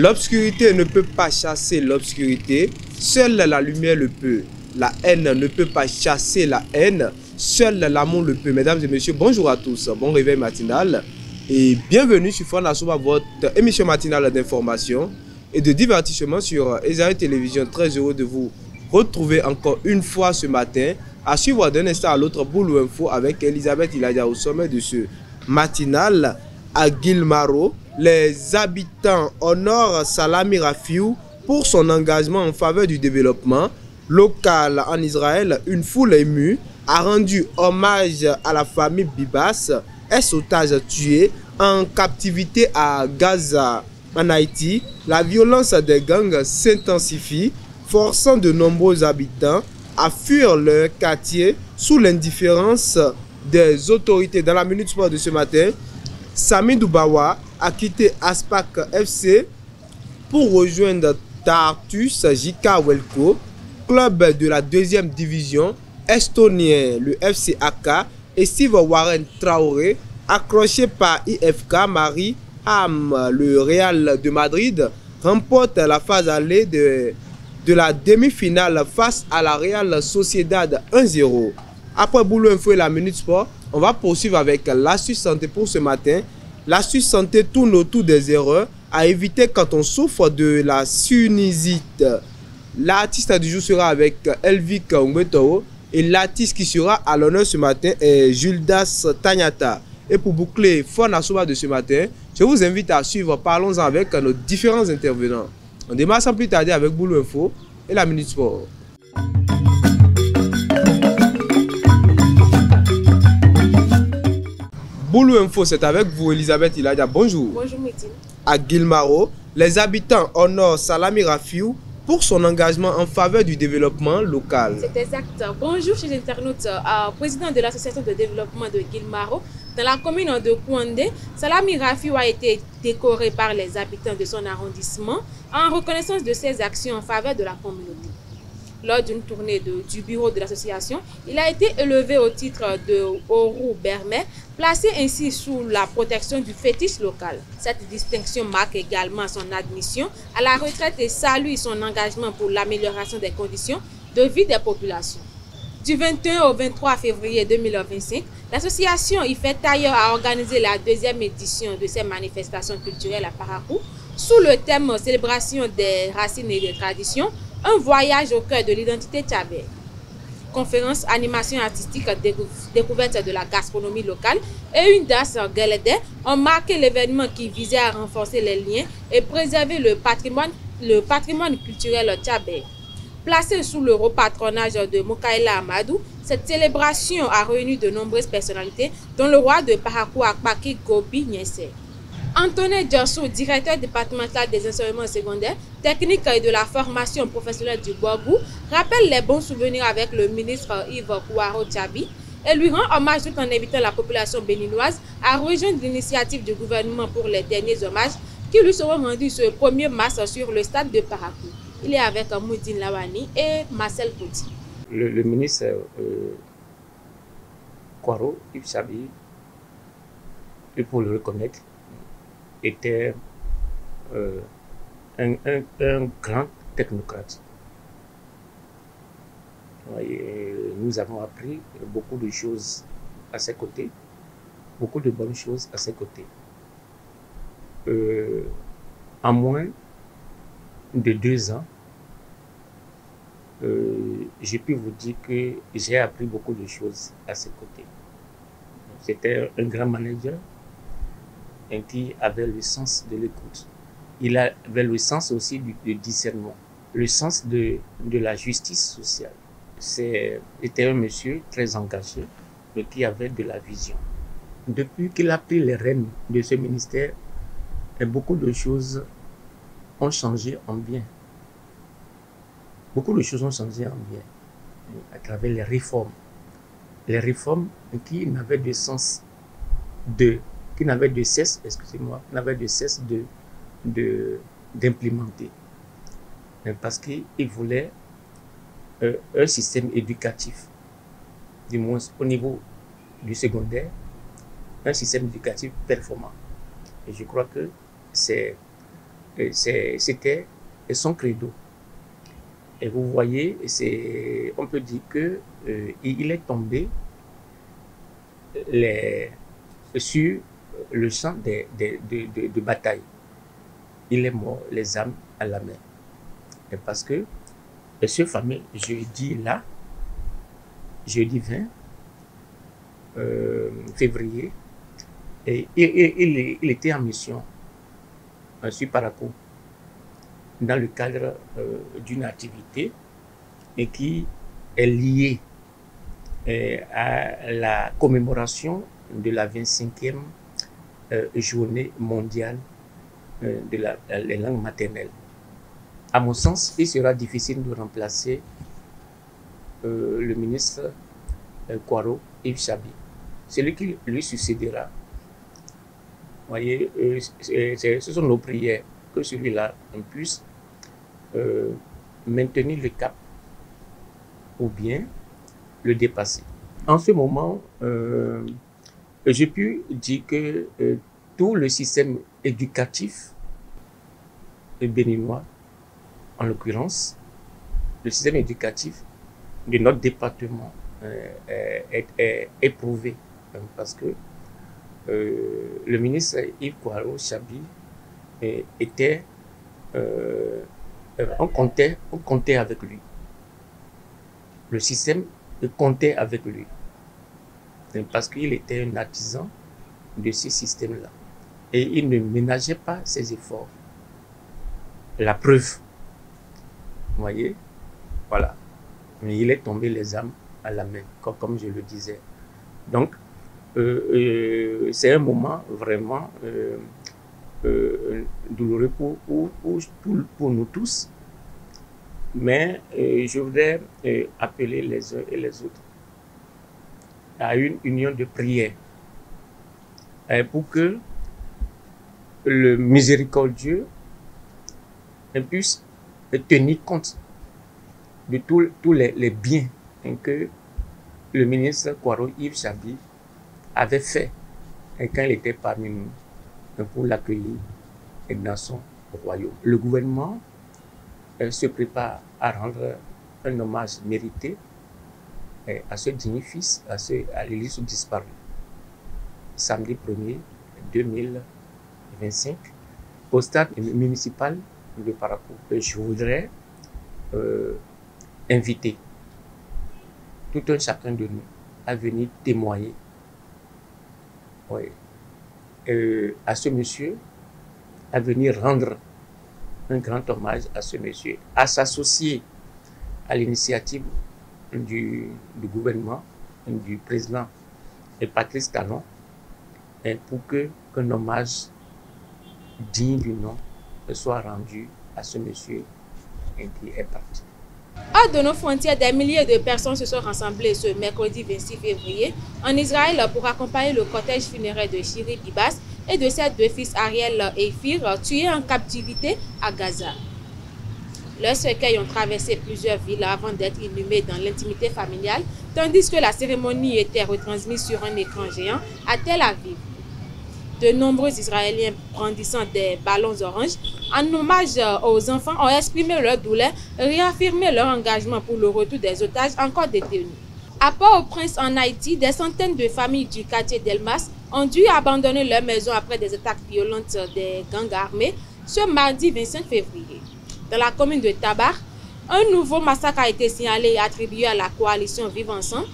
L'obscurité ne peut pas chasser l'obscurité, seule la lumière le peut. La haine ne peut pas chasser la haine, seul l'amour le peut. Mesdames et messieurs, bonjour à tous, bon réveil matinal et bienvenue sur Fona Souba, votre émission matinale d'information et de divertissement sur Esaïe Télévision. Très heureux de vous retrouver encore une fois ce matin, à suivre d'un instant à l'autre Boulou Info avec Elisabeth Iladia au sommet de ce matinal. À Guilmaro, les habitants honorent Salami Rafiou pour son engagement en faveur du développement local en Israël. Une foule émue a rendu hommage à la famille Bibas, ex-otage tué en captivité à Gaza. En Haïti, la violence des gangs s'intensifie, forçant de nombreux habitants à fuir leur quartier sous l'indifférence des autorités. Dans la Minute Sport de ce matin, Sami Doubawa a quitté Aspak FC pour rejoindre Tartus Jika Welko, club de la deuxième division estonien, le FC AK, et Steve Warren Traoré, accroché par IFK Marie Ham, le Real de Madrid, remporte la phase allée de la demi-finale face à la Real Sociedad 1-0. Après Boulot Info et la Minute Sport, on va poursuivre avec l'astuce santé pour ce matin. L'astuce santé tourne autour des erreurs à éviter quand on souffre de la sinusite. L'artiste du jour sera avec Elvic Ngwetao et l'artiste qui sera à l'honneur ce matin est Juldas Tanyata. Et pour boucler Fona Souba de ce matin, je vous invite à suivre Parlons-en avec nos différents intervenants. On démarre sans plus tarder avec Boulot Info et la Minute Sport. Boulou Info, c'est avec vous, Elisabeth Iladia. Bonjour. Bonjour, Métine. À Guilmaro, les habitants honorent Salami Rafiou pour son engagement en faveur du développement local. C'est exact. Bonjour, chers internautes. Président de l'association de développement de Guilmaro, dans la commune de Kouandé, Salami Rafiou a été décoré par les habitants de son arrondissement en reconnaissance de ses actions en faveur de la communauté. Lors d'une tournée du bureau de l'association, il a été élevé au titre de Orou Bermet, placé ainsi sous la protection du fétiche local. Cette distinction marque également son admission à la retraite et salue son engagement pour l'amélioration des conditions de vie des populations. Du 21 au 23 février 2025, l'association Ifetailleur a organisé la deuxième édition de ces manifestations culturelles à Parakou sous le thème « Célébration des racines et des traditions ». Un voyage au cœur de l'identité tchabé. Conférences, animations artistiques, découverte de la gastronomie locale et une danse en Guélédé ont marqué l'événement qui visait à renforcer les liens et préserver le patrimoine culturel tchabé. Placée sous le patronage de Mokaïla Amadou, cette célébration a réuni de nombreuses personnalités, dont le roi de Parakou Akpaki Gobi Nyese. Antonin Djassou, directeur départemental des enseignements secondaires, techniques et de la formation professionnelle du Boagou, rappelle les bons souvenirs avec le ministre Yves Kouaro Tchabi et lui rend hommage tout en invitant la population béninoise à rejoindre l'initiative du gouvernement pour les derniers hommages qui lui seront rendus ce 1er mars sur le stade de Parakou. Il est avec Moudine Lawani et Marcel Kouti. Le ministre Kouaro Yves Tchabi, et pour le reconnaître, était un grand technocrate. Et nous avons appris beaucoup de choses à ses côtés, beaucoup de bonnes choses à ses côtés. En moins de 2 ans, j'ai pu vous dire que j'ai appris beaucoup de choses à ses côtés. C'était un grand manager qui avait le sens de l'écoute. Il avait le sens aussi du discernement, le sens de la justice sociale. C'était un monsieur très engagé, mais qui avait de la vision. Depuis qu'il a pris les rênes de ce ministère, beaucoup de choses ont changé en bien. Beaucoup de choses ont changé en bien à travers les réformes. Les réformes qui n'avaient de sens qui n'avait de cesse, n'avait de cesse d'implémenter. Parce qu'il voulait un système éducatif, du moins au niveau du secondaire, un système éducatif performant. Et je crois que c'est c'était son credo. Et vous voyez, on peut dire que il est tombé sur le champ de bataille. Il est mort les armes à la main. Et parce que ce fameux jeudi-là, jeudi 20 février, et il était en mission sur Parakou dans le cadre d'une activité et qui est liée à la commémoration de la 25e journée mondiale des langues maternelles. À mon sens, il sera difficile de remplacer le ministre Kwaro Yves Chabi, celui qui lui succédera. Vous voyez, ce sont nos prières que celui-là puisse maintenir le cap ou bien le dépasser. En ce moment, j'ai pu dire que tout le système éducatif béninois, en l'occurrence, le système éducatif de notre département est éprouvé parce que le ministre Yves Kwaro Chabi était, on comptait avec lui. Le système comptait avec lui parce qu'il était un artisan de ce système-là et il ne ménageait pas ses efforts. La preuve, vous voyez, voilà. Mais il est tombé les armes à la main, comme je le disais. Donc, c'est un moment vraiment douloureux pour nous tous. Mais je voudrais appeler les uns et les autres à une union de prière pour que le miséricordieux puisse tenir compte de tous les biens que le ministre Kwaro Yves Chabi avait fait quand il était parmi nous pour l'accueillir dans son royaume. Le gouvernement se prépare à rendre un hommage mérité à ce digne fils, à l'illustre disparu. Samedi 1er 2025, au stade municipal de Parakou. Je voudrais inviter tout un chacun de nous à venir témoigner à ce monsieur, à venir rendre un grand hommage à ce monsieur, à s'associer à l'initiative du gouvernement, du président Patrice Talon, pour qu'un hommage digne du nom soit rendu à ce monsieur qui est parti. Hors de nos frontières, des milliers de personnes se sont rassemblées ce mercredi 26 février en Israël pour accompagner le cortège funéraire de Shiri Bibas et de ses deux fils Ariel et Fir, tués en captivité à Gaza. Leurs cercueils ont traversé plusieurs villes avant d'être inhumés dans l'intimité familiale, tandis que la cérémonie était retransmise sur un écran géant à Tel Aviv. De nombreux Israéliens brandissant des ballons oranges en hommage aux enfants ont exprimé leur douleur et réaffirmé leur engagement pour le retour des otages encore détenus. À Port-au-Prince en Haïti, des centaines de familles du quartier d'Elmas ont dû abandonner leur maison après des attaques violentes des gangs armés ce mardi 25 février. Dans la commune de Tabar, un nouveau massacre a été signalé et attribué à la coalition Vivre Ensemble,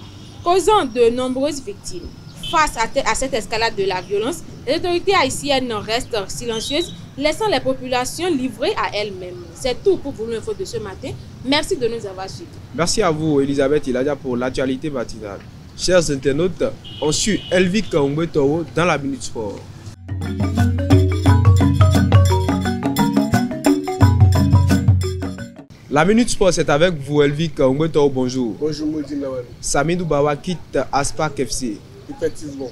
causant de nombreuses victimes. Face à cette escalade de la violence, les autorités haïtiennes restent silencieuses, laissant les populations livrées à elles-mêmes. C'est tout pour vous l'info de ce matin. Merci de nous avoir suivis. Merci à vous, Elisabeth Iladia, pour l'actualité matinale. Chers internautes, on suit Elvik Kaungwetoro dans la Minute Sport. La Minute Sport, c'est avec vous, Elvik Kaungwetoro. Bonjour. Bonjour, Moudine. Samidou Bawa quitte Aspak FC. Effectivement,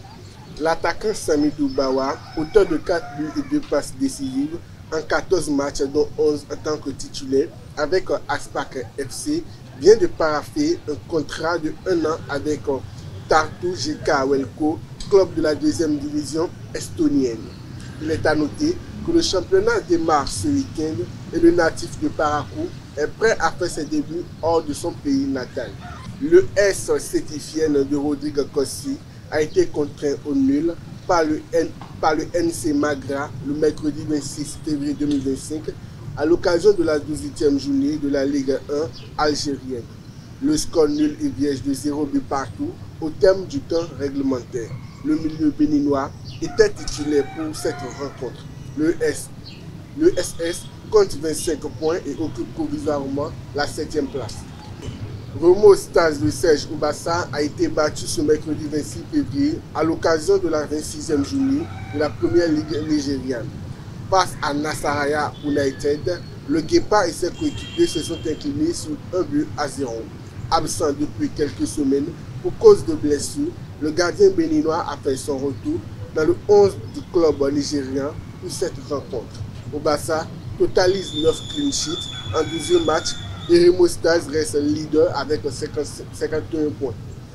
l'attaquant Samidou Bawa, auteur de 4 buts et 2 passes décisives en 14 matchs, dont 11 en tant que titulaire avec Aspak FC, vient de paraffer un contrat de 1 an avec Tartu GK Welko, club de la 2e division estonienne. Il est à noter que le championnat démarre ce week-end et le natif de Parakou est prêt à faire ses débuts hors de son pays natal. Le S Sétifienne de Rodrigue Kossi a été contraint au nul par le NC Magra le mercredi 26 février 2025 à l'occasion de la 18e journée de la Ligue 1 algérienne. Le score nul est vierge de 0 but partout au terme du temps réglementaire. Le milieu béninois était titulaire pour cette rencontre. Le SS compte 25 points et occupe provisoirement la 7e place. Remo Stars de Serge Oubassa a été battu ce mercredi 26 février à l'occasion de la 26e journée de la première ligue nigériane. Face à Nasaraya United, le Guépard et ses coéquipiers se sont inclinés sur 1-0. Absent depuis quelques semaines pour cause de blessures, le gardien béninois a fait son retour dans le 11 du club nigérian pour cette rencontre. Oubassa totalise 9 clean sheets en 12e match et Remo Stars reste leader avec 51 points.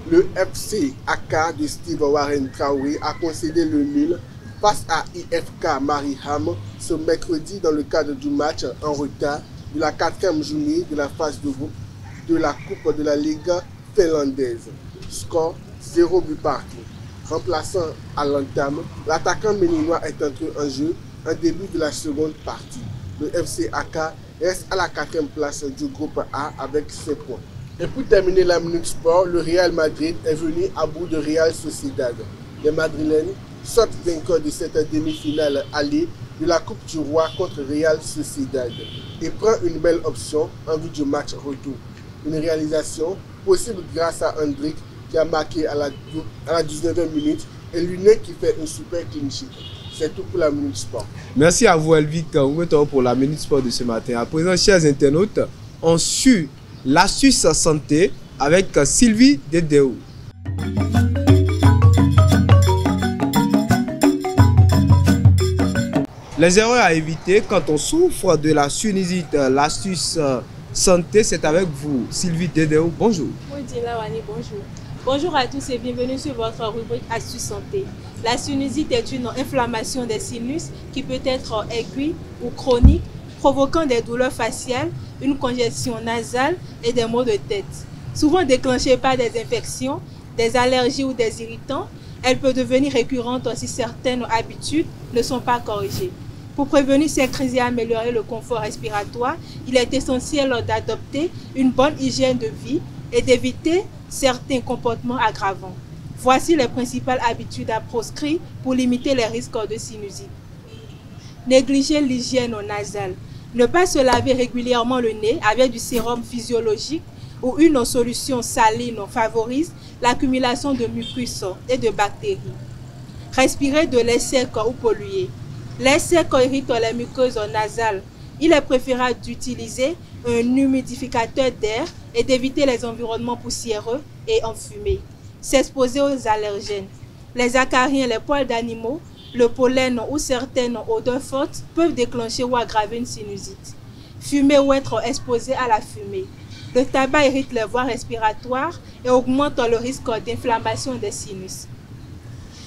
Le FC AK de Steve Warren Traoré a concédé le nul face à IFK Mariham ce mercredi dans le cadre du match en retard de la 4e journée de la phase de groupe de la Coupe de la Ligue finlandaise. Score 0 but partout. Remplaçant à l'entame, l'attaquant béninois est entré en jeu en début de la seconde partie. Le FC AK reste à la 4e place du groupe A avec 5 points. Et pour terminer la Minute Sport, le Real Madrid est venu à bout de Real Sociedad. Les Madrilènes sortent vainqueurs de cette demi-finale allée de la Coupe du Roi contre Real Sociedad et prend une belle option en vue du match retour. Une réalisation possible grâce à Hendrik qui a marqué à la 19e minute et Lunet qui fait un super clean sheet. C'est tout pour la Minute Sport. Merci à vous, Elvic Ngwetao, pour la Minute Sport de ce matin. À présent, chers internautes, on suit l'astuce santé avec Sylvie Dedeo. Les erreurs à éviter quand on souffre de la sinusite. L'astuce santé, c'est avec vous, Sylvie Dedeo. Bonjour. Bonjour. Bonjour à tous et bienvenue sur votre rubrique Astuce santé. La sinusite est une inflammation des sinus qui peut être aiguë ou chronique, provoquant des douleurs faciales, une congestion nasale et des maux de tête. Souvent déclenchée par des infections, des allergies ou des irritants, elle peut devenir récurrente si certaines habitudes ne sont pas corrigées. Pour prévenir ces crises et améliorer le confort respiratoire, il est essentiel d'adopter une bonne hygiène de vie et d'éviter certains comportements aggravants. Voici les principales habitudes à proscrire pour limiter les risques de sinusite. Négliger l'hygiène nasale. Ne pas se laver régulièrement le nez avec du sérum physiologique ou une solution saline favorise l'accumulation de mucus et de bactéries. Respirer de l'air sec ou pollué. L'air sec irrite les muqueuses nasales. Il est préférable d'utiliser un humidificateur d'air et d'éviter les environnements poussiéreux et enfumés. S'exposer aux allergènes. Les acariens, les poils d'animaux, le pollen ou certaines odeurs fortes peuvent déclencher ou aggraver une sinusite. Fumer ou être exposé à la fumée. Le tabac irrite les voies respiratoires et augmente le risque d'inflammation des sinus.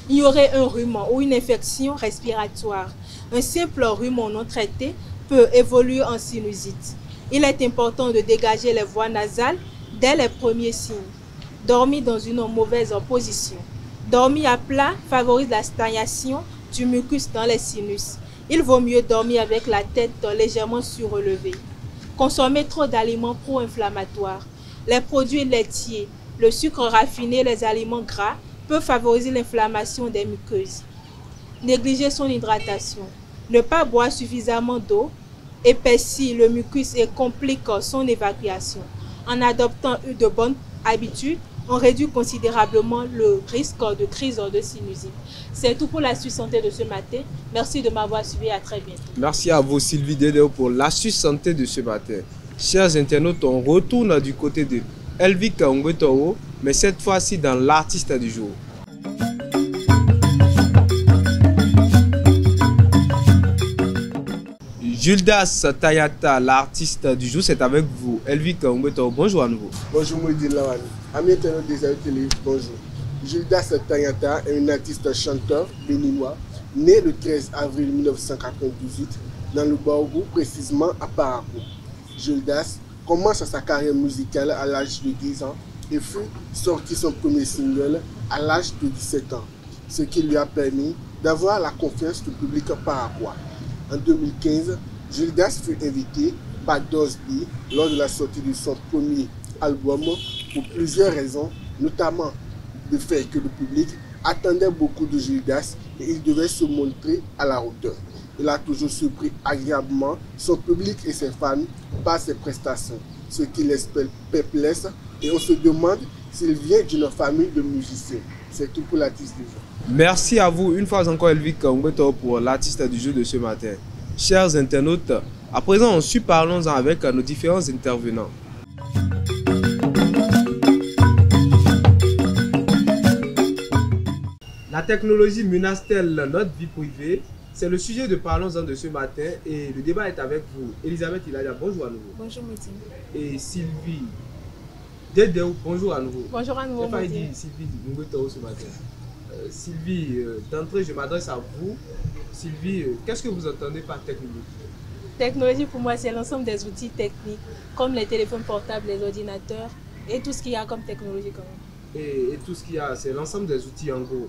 Ignorer un rhume ou une infection respiratoire. Un simple rhume non traité peut évoluer en sinusite. Il est important de dégager les voies nasales dès les premiers signes. Dormir dans une mauvaise position. Dormir à plat favorise la stagnation du mucus dans les sinus. Il vaut mieux dormir avec la tête légèrement surélevée. Consommer trop d'aliments pro-inflammatoires. Les produits laitiers, le sucre raffiné, les aliments gras peuvent favoriser l'inflammation des muqueuses. Négliger son hydratation. Ne pas boire suffisamment d'eau épaissit le mucus et complique son évacuation. En adoptant de bonnes habitudes, on réduit considérablement le risque de crise de sinusite. C'est tout pour l'astuce santé de ce matin. Merci de m'avoir suivi. À très bientôt. Merci à vous, Sylvie Dedeo, pour l'astuce santé de ce matin. Chers internautes, on retourne du côté de Elvic Ngwetao, mais cette fois-ci dans l'artiste du jour. Juldas Tayata, l'artiste du jour, c'est avec vous. Elvic Ngwetao, bonjour à nouveau. Bonjour Moïdi Lawani. Amis internautes des Aïe Télé, bonjour. Juldas Tayata est un artiste chanteur béninois Né le 13 avril 1998 dans le Baobo, précisément à Parakou, Gildas commence sa carrière musicale à l'âge de 10 ans et fut sorti son premier single à l'âge de 17 ans, ce qui lui a permis d'avoir la confiance du public paraguayen. En 2015, Gildas fut invité par Dosby lors de la sortie de son premier album pour plusieurs raisons, notamment le fait que le public attendait beaucoup de Gildas et il devait se montrer à la hauteur. Il a toujours surpris agréablement son public et ses fans par ses prestations, ce qui laisse perplexe et on se demande s'il vient d'une famille de musiciens. C'est tout pour l'artiste du jour. Merci à vous une fois encore Elvic Ngweto pour l'artiste du jour de ce matin. Chers internautes, à présent parlons-en avec nos différents intervenants. La technologie menace-t-elle notre vie privée? C'est le sujet de Parlons-en de ce matin et le débat est avec vous. Elisabeth Iladia, bonjour à nouveau. Bonjour Médine. Et Sylvie Dédéou, bonjour à nouveau. Bonjour à nouveau. Je n'ai pas dit Sylvie Ngweto ce matin. Sylvie, d'entrée, je m'adresse à vous. Sylvie, qu'est-ce que vous entendez par technologie? Technologie, pour moi, c'est l'ensemble des outils techniques, comme les téléphones portables, les ordinateurs, et tout ce qu'il y a comme technologie quand même. Et tout ce qu'il y a, c'est l'ensemble des outils en gros.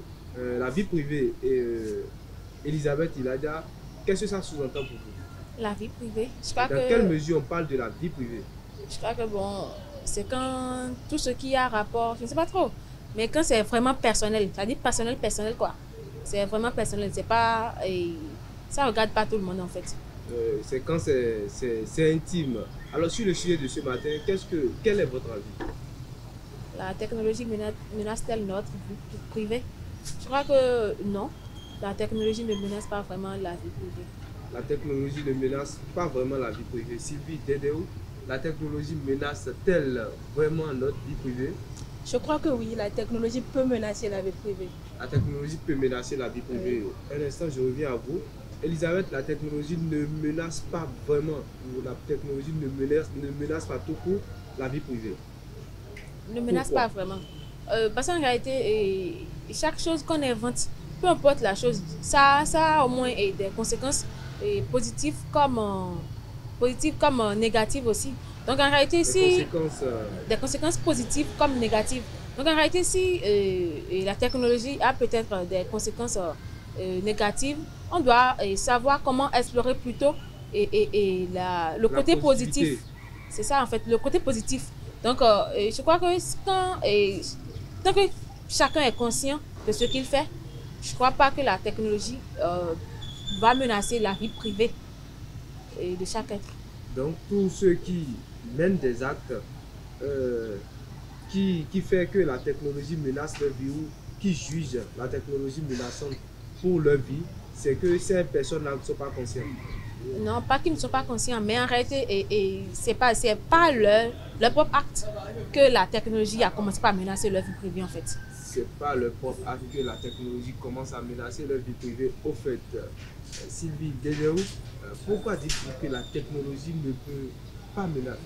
La vie privée, et Elisabeth Iladia, qu'est-ce que ça sous-entend pour vous? La vie privée, je crois Dans quelle mesure on parle de la vie privée? Je crois que bon, c'est quand tout ce qui a rapport, je ne sais pas trop, mais quand c'est vraiment personnel, ça dit personnel quoi. C'est vraiment personnel, c'est pas, ça regarde pas tout le monde en fait. C'est quand c'est intime. Alors sur le sujet de ce matin, quel est votre avis? La technologie menace-t-elle notre vie privée? Je crois que non. La technologie ne menace pas vraiment la vie privée. La technologie ne menace pas vraiment la vie privée. Sylvie Dédéou, la technologie menace-t-elle vraiment notre vie privée? Je crois que oui, la technologie peut menacer la vie privée. La technologie peut menacer la vie privée. Oui. Un instant, je reviens à vous. Elisabeth, la technologie ne menace pas vraiment, ou la technologie ne menace pas tout court la vie privée. Ne menace pas vraiment. Parce qu'en réalité, chaque chose qu'on invente, peu importe la chose, ça a au moins des conséquences positives comme négatives aussi. Donc en réalité, des conséquences positives comme négatives. Donc en réalité, si la technologie a peut-être des conséquences négatives, on doit savoir comment explorer plutôt le côté positif. C'est ça en fait, le côté positif. Donc je crois que tant que chacun est conscient de ce qu'il fait, je ne crois pas que la technologie va menacer la vie privée de chaque être. Donc tous ceux qui mènent des actes qui fait que la technologie menace leur vie ou qui jugent la technologie menaçante pour leur vie, c'est que ces personnes-là ne sont pas conscientes. Non, pas qu'ils ne sont pas conscients, mais en réalité, c'est pas leur propre acte que la technologie a commencé par menacer leur vie privée en fait. C'est pas leur propre acte que la technologie commence à menacer leur vie privée. Au fait, Sylvie Dédéou, pourquoi dites-vous que la technologie ne peut pas menacer?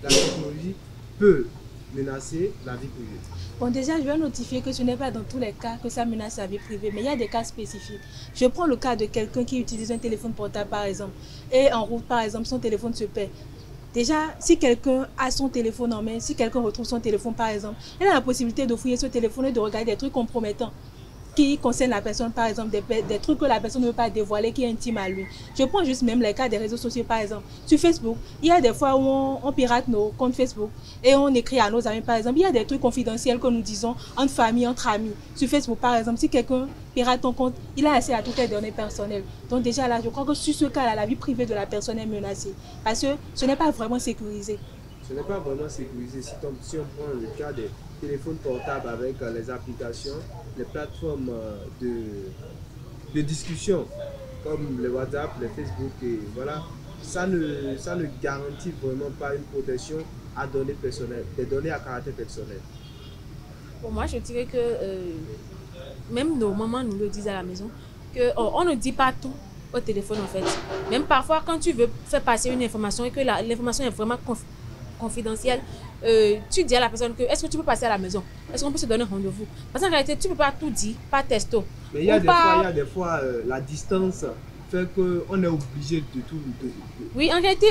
La technologie peut menacer la vie privée. Bon, déjà, je vais notifier que ce n'est pas dans tous les cas que ça menace la vie privée, mais il y a des cas spécifiques. Je prends le cas de quelqu'un qui utilise un téléphone portable, par exemple, et en route, par exemple, son téléphone se perd. Déjà, si quelqu'un a son téléphone en main, si quelqu'un retrouve son téléphone, par exemple, il a la possibilité de fouiller ce téléphone et de regarder des trucs compromettants qui concernent la personne, par exemple, des trucs que la personne ne veut pas dévoiler, qui est intime à lui. Je prends juste même les cas des réseaux sociaux, par exemple. Sur Facebook, il y a des fois où on pirate nos comptes Facebook et on écrit à nos amis, par exemple. Il y a des trucs confidentiels que nous disons entre famille, entre amis. Sur Facebook, par exemple, si quelqu'un pirate ton compte, il a accès à toutes les données personnelles. Donc déjà là, je crois que sur ce cas-là, la vie privée de la personne est menacée. Parce que ce n'est pas vraiment sécurisé. Ce n'est pas vraiment sécurisé. Si on prend le cas des téléphones portables avec les applications, les plateformes de discussion comme les WhatsApp, les Facebook, et voilà, ça ne garantit vraiment pas une protection à données personnelles, des données à caractère personnel. Pour moi, je dirais que même nos mamans nous le disent à la maison, qu'on ne dit pas tout au téléphone en fait. Même parfois, quand tu veux faire passer une information et que l'information est vraiment confidentielle, tu dis à la personne que est-ce que tu peux passer à la maison? Est-ce qu'on peut se donner rendez-vous? Parce qu'en réalité, tu ne peux pas tout dire, pas texto. Mais il y a des fois, la distance fait qu'on est obligé de tout. Oui, en réalité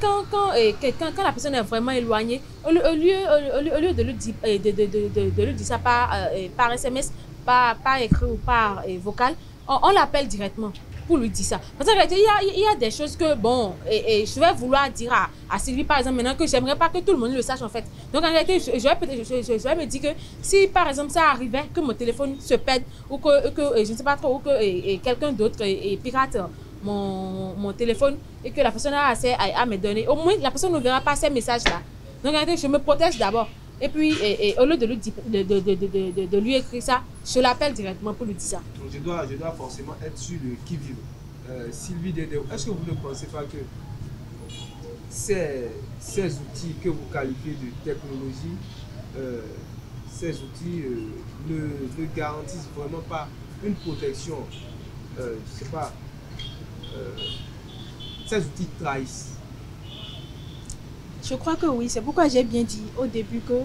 quand la personne est vraiment éloignée, au lieu de lui dire, de lui dire ça par SMS, par écrit ou par vocal, on l'appelle directement pour lui dire ça. Parce qu'en réalité, il y a des choses que, bon, et je vais vouloir dire à Sylvie, par exemple, maintenant que j'aimerais pas que tout le monde le sache, en fait. Donc, en réalité, je vais me dire que si, par exemple, ça arrivait que mon téléphone se pète ou que je ne sais pas trop, ou que quelqu'un d'autre pirate mon téléphone et que la personne a accès à mes données, au moins, la personne ne verra pas ces messages-là. Donc, en réalité, je me protège d'abord. Et puis, au lieu de lui écrire ça, je l'appelle directement pour lui dire ça. Donc, je dois forcément être sur le qui-vive. Sylvie Dédé, est-ce que vous ne pensez pas que ces outils que vous qualifiez de technologie, ces outils ne garantissent vraiment pas une protection, je ne sais pas, ces outils trahissent? Je crois que oui, c'est pourquoi j'ai bien dit au début que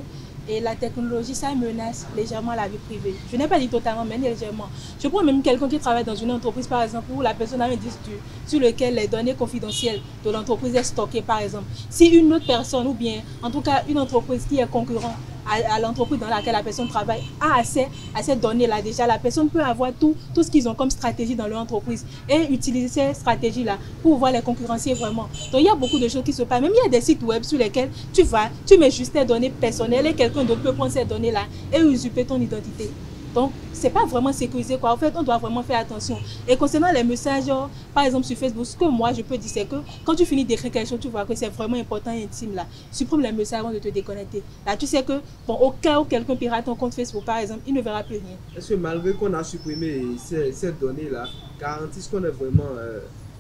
la technologie, ça menace légèrement la vie privée. Je n'ai pas dit totalement, mais légèrement. Je prends même quelqu'un qui travaille dans une entreprise, par exemple, où la personne a un disque dur sur lequel les données confidentielles de l'entreprise sont stockées, par exemple. Si une autre personne, ou bien en tout cas une entreprise qui est concurrente à l'entreprise dans laquelle la personne travaille, a accès à ces données-là déjà, la personne peut avoir tout ce qu'ils ont comme stratégie dans leur entreprise et utiliser ces stratégies-là pour pouvoir les concurrencer vraiment. Donc il y a beaucoup de choses qui se passent. Même il y a des sites web sur lesquels tu vas, tu mets juste tes données personnelles et quelqu'un d'autre peut prendre ces données-là et usurper ton identité. Donc, ce n'est pas vraiment sécurisé, quoi. En fait, on doit vraiment faire attention. Et concernant les messages, par exemple sur Facebook, ce que moi je peux dire, c'est que quand tu finis d'écrire quelque chose, tu vois que c'est vraiment important et intime là. Supprime les messages avant de te déconnecter. Là, tu sais que, bon, au cas où quelqu'un pirate ton compte Facebook, par exemple, il ne verra plus rien. Est-ce que malgré qu'on a supprimé ces données-là, garantissent qu'on est vraiment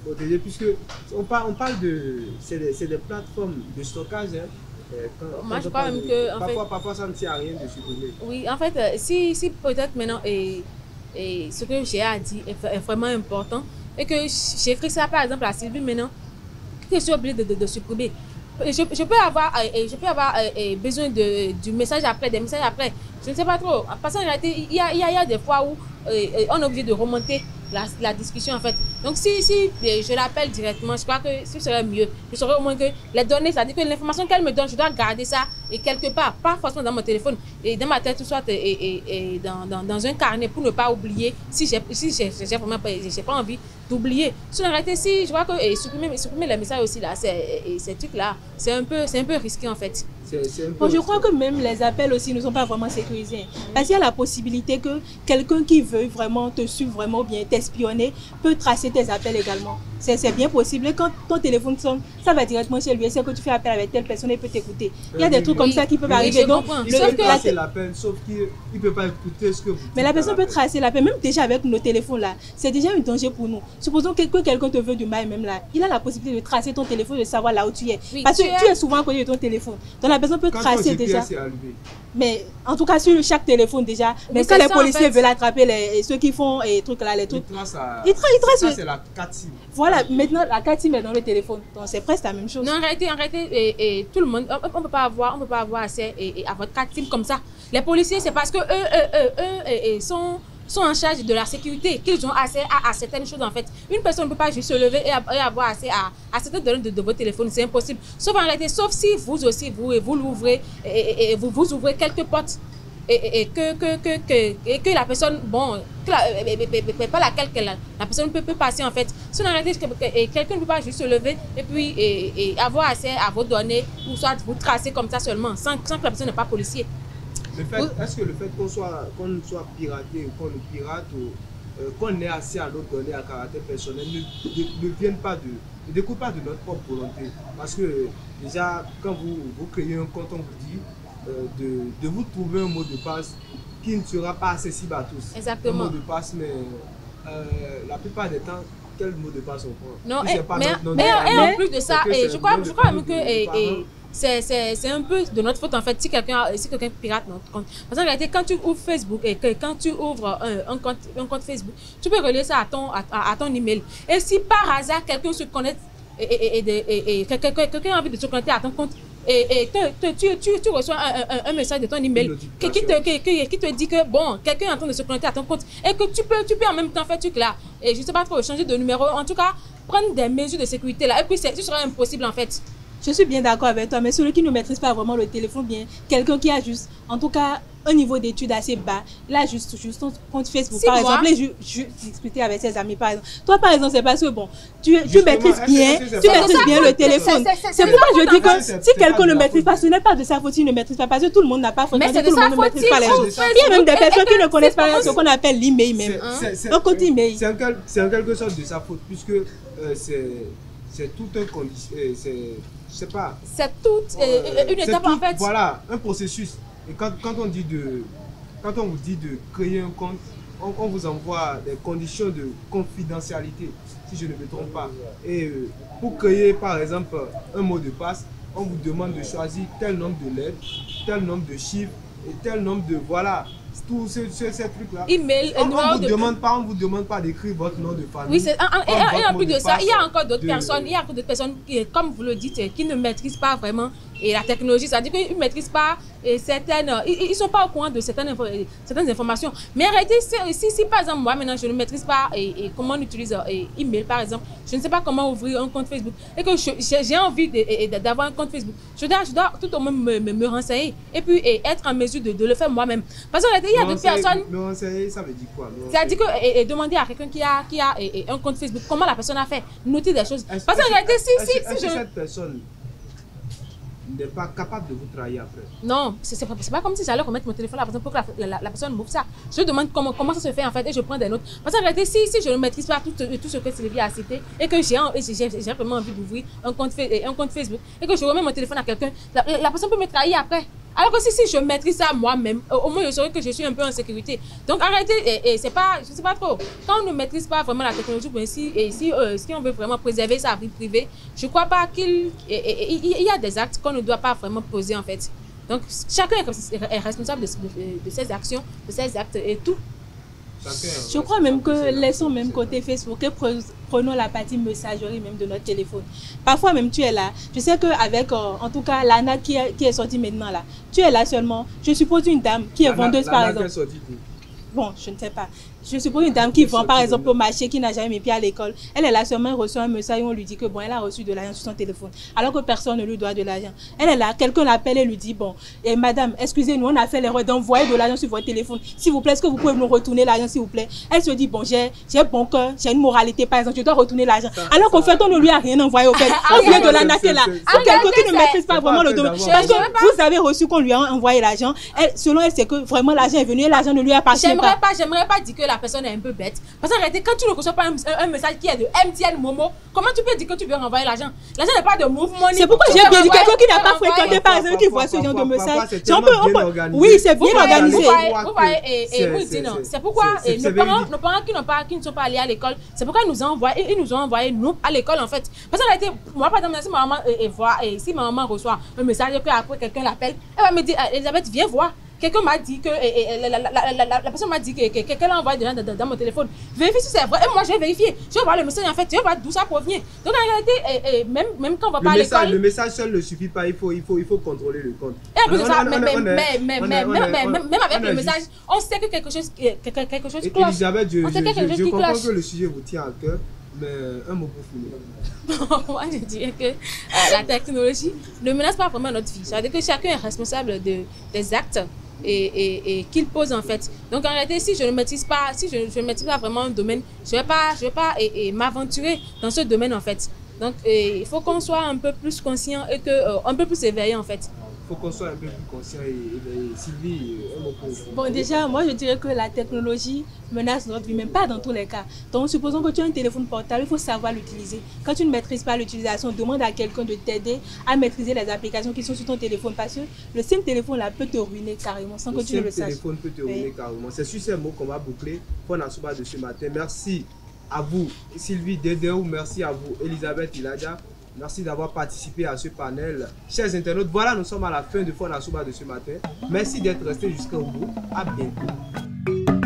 protégé? Puisque on parle de. C'est des plateformes de stockage, hein. Moi, je crois même que. Parfois, ça ne tient à rien de supprimer. Oui, en fait, si peut-être maintenant, ce que j'ai à dire est vraiment important, et que j'écris ça par exemple à Sylvie maintenant, que je suis obligée de supprimer. Je peux avoir besoin du message après, des messages après. Je ne sais pas trop. Parce qu'en réalité, il y a des fois où on est obligé de remonter la discussion en fait. Donc si je l'appelle directement, je crois que ce serait mieux. Je saurais au moins que les données, c'est-à-dire que l'information qu'elle me donne, je dois garder ça et quelque part, pas forcément dans mon téléphone, et dans ma tête, soit dans un carnet pour ne pas oublier si j'ai vraiment pas envie d'oublier. Sur la réalité, si je vois que supprimer les messages aussi là, ces trucs là, c'est un peu risqué en fait. Bon, je crois que même les appels aussi ne sont pas vraiment sécurisés. Parce qu'il y a la possibilité que quelqu'un qui veut vraiment te suivre vraiment ou bien t'espionner peut tracer tes appels également. C'est bien possible. Et quand ton téléphone sonne, ça va directement chez lui. C'est que tu fais appel avec telle personne et il peut t'écouter. Il y a des trucs comme ça qui peuvent arriver. Donc, l'appel, sauf qu'il ne peut pas écouter ce que vous dites. Mais la personne peut tracer l'appel. Même déjà avec nos téléphones là, c'est déjà un danger pour nous. Supposons que quelqu'un te veut du mal même là. Il a la possibilité de tracer ton téléphone, de savoir là où tu es. Oui, parce que tu es souvent à côté de ton téléphone. Donc la personne peut tracer déjà. Mais en tout cas sur chaque téléphone déjà. Mais quand les policiers veulent attraper ceux qui font les trucs là, les trucs. Ils tracent. Ça c'est la carte SIM. Voilà, maintenant la carte SIM est dans le téléphone. Donc c'est presque la même chose. Non, en réalité, tout le monde, on peut pas avoir accès à votre carte SIM comme ça. Les policiers, c'est parce que eux sont en charge de la sécurité, qu'ils ont accès à certaines choses en fait. Une personne ne peut pas juste se lever et avoir accès à certaines données de votre téléphone, c'est impossible. Sauf en réalité, sauf si vous aussi, vous l'ouvrez et vous ouvrez quelques portes et que la personne, bon, pas laquelle la personne peut passer en fait. Si en réalité, quelqu'un ne peut pas juste se lever et puis avoir accès à vos données ou soit vous tracer comme ça seulement, sans que la personne n'est pas policier. Est-ce que le fait qu'on soit piraté ou qu'on nous pirate ou qu'on ait accès à nos données à caractère personnel ne découle pas de notre propre volonté? Parce que déjà, quand vous créez un compte, on vous dit de vous trouver un mot de passe qui ne sera pas accessible à tous. Exactement. Un mot de passe, mais la plupart des temps, quel mot de passe on prend? Non, mais en plus de ça, je crois même que c'est un peu de notre faute en fait si quelqu'un pirate notre compte. Parce qu'en réalité, quand tu ouvres Facebook et quand tu ouvres un compte Facebook, tu peux relier ça à ton email. Et si par hasard quelqu'un se connecte et quelqu'un a envie de se connecter à ton compte tu reçois un message de ton email qui te dit que bon, quelqu'un est en train de se connecter à ton compte et que tu peux en même temps faire truc là. Et je sais pas trop, changer de numéro. En tout cas, prendre des mesures de sécurité là. Et puis, ce sera impossible en fait. Je suis bien d'accord avec toi, mais celui qui ne maîtrise pas vraiment le téléphone, bien quelqu'un qui a juste, en tout cas, un niveau d'études assez bas, il a juste son compte Facebook, par exemple, et je discutais avec ses amis, par exemple. Toi, par exemple, c'est parce que, bon, tu maîtrises bien le téléphone. C'est pourquoi je dis que si quelqu'un ne maîtrise pas, ce n'est pas de sa faute, il ne maîtrise pas, parce que tout le monde n'a pas fréquenté, tout le monde ne maîtrise pas les choses. Il y a même des personnes qui ne connaissent pas ce qu'on appelle l'email même. Un compte email. C'est en quelque sorte de sa faute, puisque c'est tout un condition, je sais pas. C'est toute une étape en fait. Voilà, un processus. Et quand on vous dit de créer un compte, on vous envoie des conditions de confidentialité, si je ne me trompe pas. Et pour créer par exemple un mot de passe, on vous demande de choisir tel nombre de lettres, tel nombre de chiffres et tel nombre de voilà. Tous ces trucs-là. Email, on vous demande pas d'écrire votre nom de famille. Oui, et en plus de ça, il y a encore d'autres personnes qui, comme vous le dites, qui ne maîtrisent pas vraiment la technologie. C'est-à-dire qu'ils ne maîtrisent pas ils ne sont pas au courant de certaines informations. Mais en réalité, si par exemple, moi maintenant, je ne maîtrise pas comment on utilise email, par exemple, je ne sais pas comment ouvrir un compte Facebook et que j'ai envie d'avoir un compte Facebook, je dois tout au moins me renseigner et puis être en mesure de le faire moi-même. Parce qu'en réalité, il y a d'autres personnes. Me renseigner, ça veut dire quoi? C'est-à-dire que demander à quelqu'un qui a un compte Facebook comment la personne a fait, noter des choses. Parce qu'en réalité, si cette personne n'est pas capable de vous trahir après. Non, c'est pas comme si j'allais remettre mon téléphone là, par exemple, pour que la personne m'ouvre ça. Je demande comment ça se fait en fait et je prends des notes. Parce qu'en réalité, si je ne maîtrise pas tout ce que Sylvie a cité et que j'ai vraiment envie d'ouvrir un compte Facebook et que je remets mon téléphone à quelqu'un, la personne peut me trahir après. Alors que si je maîtrise ça moi-même, au moins je saurais que je suis un peu en sécurité. Donc en réalité, c'est pas, je sais pas trop. Quand on ne maîtrise pas vraiment la technologie, si on veut vraiment préserver sa vie privée, je crois pas qu'il y a des actes qu'on ne doit pas vraiment poser en fait. Donc chacun est responsable de ses actions, de ses actes et tout. Je crois même que laissons même côté Facebook et prenons la partie messagerie même de notre téléphone. Parfois même tu es là. Je sais qu'avec en tout cas l'ANA qui est sortie maintenant là, tu es là seulement. Je suppose une dame qui est vendeuse par exemple. Bon, je ne sais pas. Je suppose une dame qui vend par exemple au marché, qui n'a jamais mis pied à l'école. Elle est là seulement, reçoit un message et on lui dit que bon, elle a reçu de l'argent sur son téléphone. Alors que personne ne lui doit de l'argent. Elle est là, quelqu'un l'appelle et lui dit bon, et madame, excusez-nous, on a fait l'erreur d'envoyer de l'argent sur votre téléphone. S'il vous plaît, est-ce que vous pouvez nous retourner l'argent s'il vous plaît? Elle se dit bon, j'ai bon cœur, j'ai une moralité par exemple, je dois retourner l'argent. Alors qu'au fait, on ne lui a rien envoyé au fait. On vient de la naquer là. C'est quelqu'un qui ne maîtrise pas vraiment le domaine. Parce que vous avez reçu qu'on lui a envoyé l'argent. Selon elle, c'est que vraiment l'argent est venu et l'argent ne lui appartient pas. J'aimerais pas dire que la personne est un peu bête. Parce qu'en réalité, quand tu ne reçois pas un message qui est de MTN Momo, comment tu peux dire que tu veux renvoyer l'argent? L'argent n'est pas de Move Money. C'est pourquoi j'ai bien dit quelqu'un qui n'a pas fréquenté par exemple, qui voit ce genre de message. Oui, c'est bien organisé. Vous voyez, c'est pourquoi nos parents qui ne sont pas allés à l'école, c'est pourquoi ils nous ont envoyé nous à l'école en fait. Parce qu'en réalité, moi par exemple, si ma maman reçoit un message que après quelqu'un l'appelle, elle va me dire Elisabeth, viens voir. Quelqu'un m'a dit que la personne m'a dit que quelqu'un l'a envoyé dans mon téléphone. Vérifie si c'est vrai. Et moi, je vais vérifier. Je vais voir le message en fait. Je vais voir d'où ça provient. Donc en réalité, même quand on va pas à l'école. Le message seul ne suffit pas. Il faut contrôler le compte. Et en plus de ça, même avec le message, on sait que quelque chose cloche. Elisabeth, je comprends que le sujet vous tient à cœur. Mais un mot pour finir. Moi, je dirais que la technologie ne menace pas vraiment notre vie. C'est-à-dire que chacun est responsable des actes et qu'il pose en fait. Donc en réalité, si je ne maîtrise pas, maîtrise pas vraiment un domaine, je vais pas m'aventurer dans ce domaine en fait. Donc il faut qu'on soit un peu plus conscient et un peu plus éveillé en fait. Il faut qu'on soit un peu plus conscient et Sylvie, un mot pour vous. Bon, déjà, moi je dirais que la technologie menace notre vie, même pas dans tous les cas. Donc, supposons que tu as un téléphone portable, il faut savoir l'utiliser. Quand tu ne maîtrises pas l'utilisation, demande à quelqu'un de t'aider à maîtriser les applications qui sont sur ton téléphone. Parce que le simple téléphone là peut te ruiner carrément sans que tu ne le saches. Le téléphone peut te ruiner carrément. C'est sur ces mots qu'on va boucler pour Nasouba de ce matin. Merci à vous, Sylvie Dédéou. Merci à vous, Elisabeth Iladja. Merci d'avoir participé à ce panel. Chers internautes, voilà, nous sommes à la fin de Fona Souba de ce matin. Merci d'être restés jusqu'au bout. À bientôt.